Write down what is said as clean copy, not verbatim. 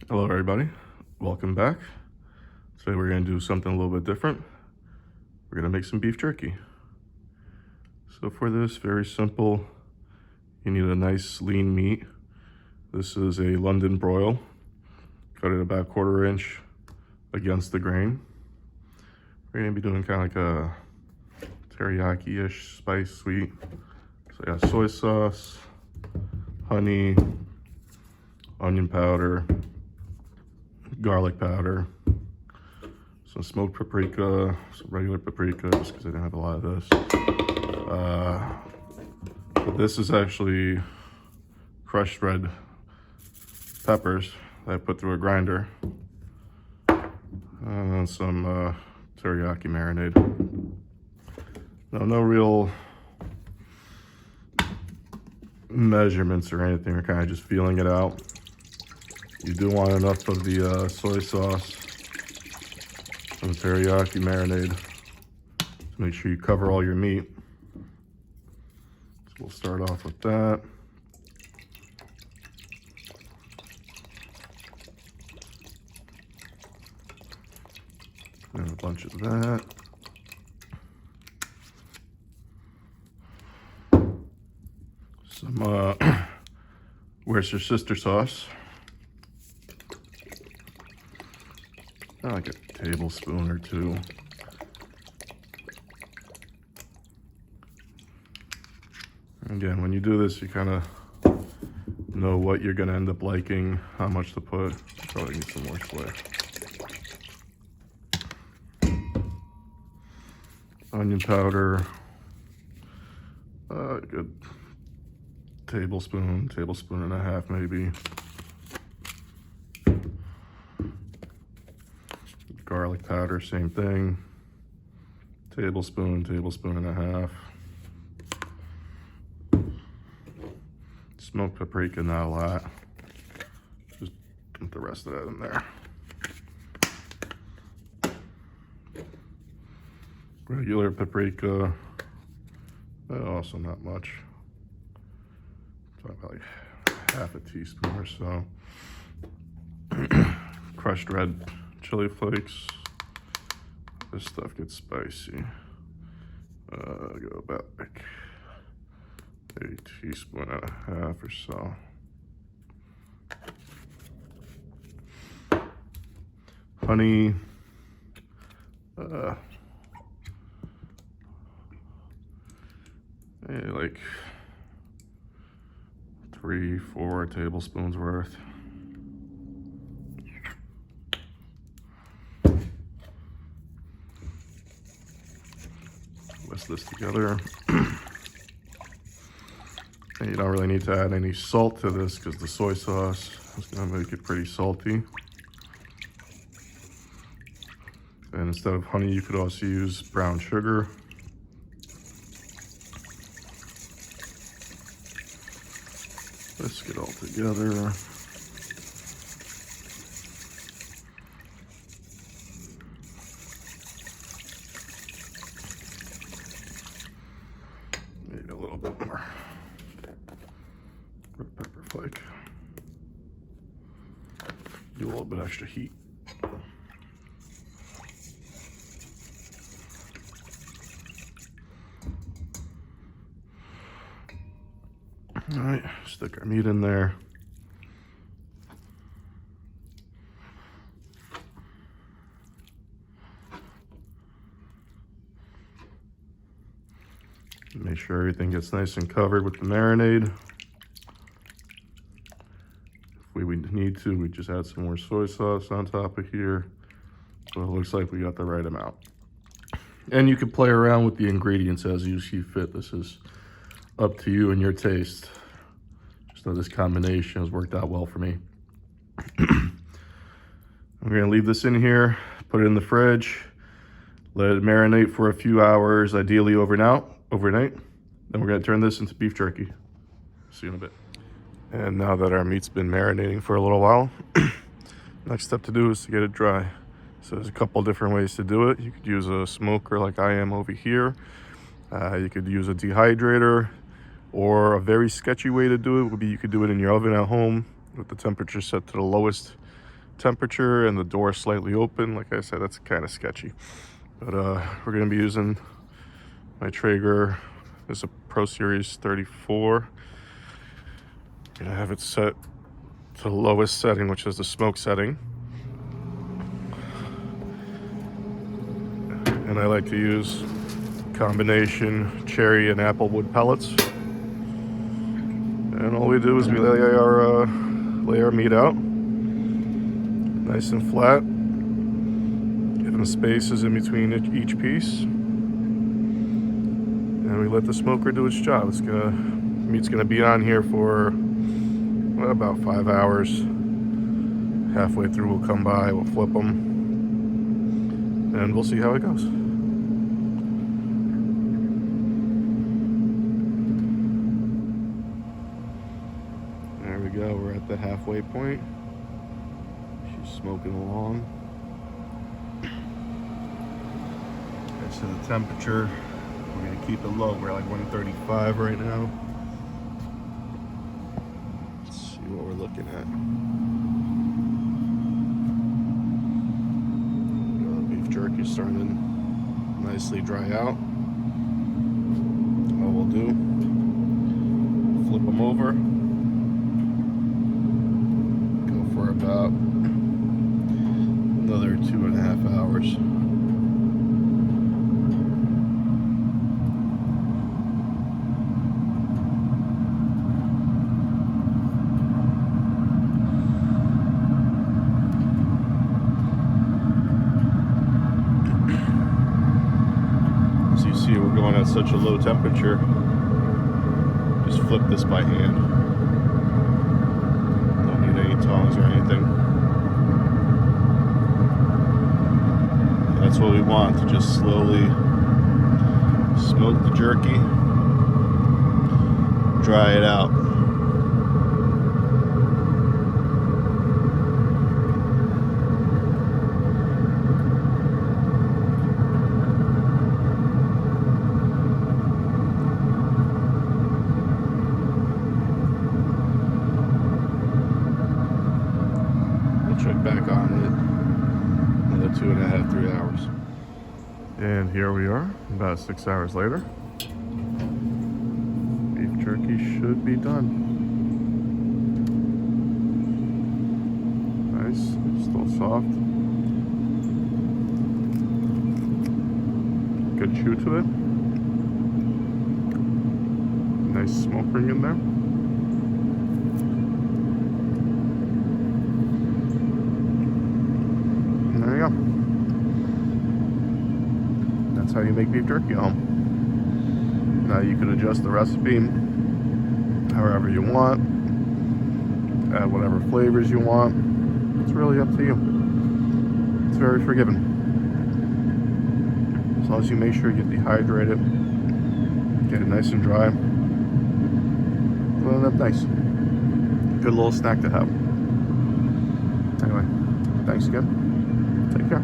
Hello everybody, welcome back. Today we're going to do something a little bit different. We're going to make some beef jerky. So for this, very simple, you need a nice lean meat. This is a London broil. Cut it about 1/4 inch against the grain. We're going to be doing kind of like a teriyaki-ish spice sweet. So I got soy sauce, honey, onion powder, garlic powder, some smoked paprika, some regular paprika, just because I didn't have a lot of this. But this is actually crushed red peppers that I put through a grinder. And then some teriyaki marinade. Now, no real measurements or anything. We're kind of just feeling it out. You do want enough of the soy sauce and the teriyaki marinade to make sure you cover all your meat. So we'll start off with that. And a bunch of that. Some Worcestershire sauce. Like a tablespoon or two. Again, when you do this, you kind of know what you're going to end up liking, how much to put. Probably need some more soy. Onion powder. A good tablespoon and a half maybe. Garlic powder, same thing. Tablespoon and a half. Smoked paprika, not a lot. Just put the rest of that in there. Regular paprika, also not much. About like half a teaspoon or so. Crushed red chili flakes. This stuff gets spicy. Go about like a teaspoon and a half or so. Honey. Like 3-4 tablespoons worth. Whisk this together. And you don't really need to add any salt to this because the soy sauce is going to make it pretty salty. And instead of honey, you could also use brown sugar. Whisk it all together. Maybe a little bit more red pepper flake. Do a little bit extra heat. All right, stick our meat in there. Make sure everything gets nice and covered with the marinade. If we need to, we just add some more soy sauce on top of here. So it looks like we got the right amount. And you can play around with the ingredients as you see fit. This is up to you and your taste. Just know this combination has worked out well for me. I'm gonna leave this in here, put it in the fridge, let it marinate for a few hours, ideally overnight. Then we're gonna turn this into beef jerky. See you in a bit. And now that our meat's been marinating for a little while, next step to do is to get it dry. So there's a couple different ways to do it. You could use a smoker like I am over here. You could use a dehydrator, or a very sketchy way to do it would be you could do it in your oven at home with the temperature set to the lowest temperature and the door slightly open. Like I said, that's kind of sketchy. But we're going to be using my Traeger. This is a Pro Series 34. I'm going to have it set to the lowest setting, which is the smoke setting. And I like to use combination cherry and apple wood pellets. And all we do is we lay our meat out nice and flat, giving spaces in between each piece. And we let the smoker do its job. Meat's gonna be on here for about 5 hours. Halfway through, we'll come by, we'll flip them, and we'll see how it goes. There we go, we're at the halfway point. She's smoking along. That's the temperature. We're gonna keep it low. We're like 135 right now. Let's see what we're looking at. The beef jerky is starting to nicely dry out. All we'll do, flip them over. Go for about another 2.5 hours. As you see, we're going at such a low temperature. Just flip this by hand. Don't need any tongs or anything. That's what we want, to just slowly smoke the jerky, dry it out. We'll check back on it another 2.5, 3 hours. And here we are, about 6 hours later. Beef jerky should be done. Nice, still soft. Good chew to it. Nice smoke ring in there. And there you go. That's how you make beef jerky at home. Now you can adjust the recipe however you want, add whatever flavors you want. It's really up to you. It's very forgiving. As long as you make sure you get dehydrated, get it nice and dry. It'll end up nice. Good little snack to have. Anyway, thanks again. Take care.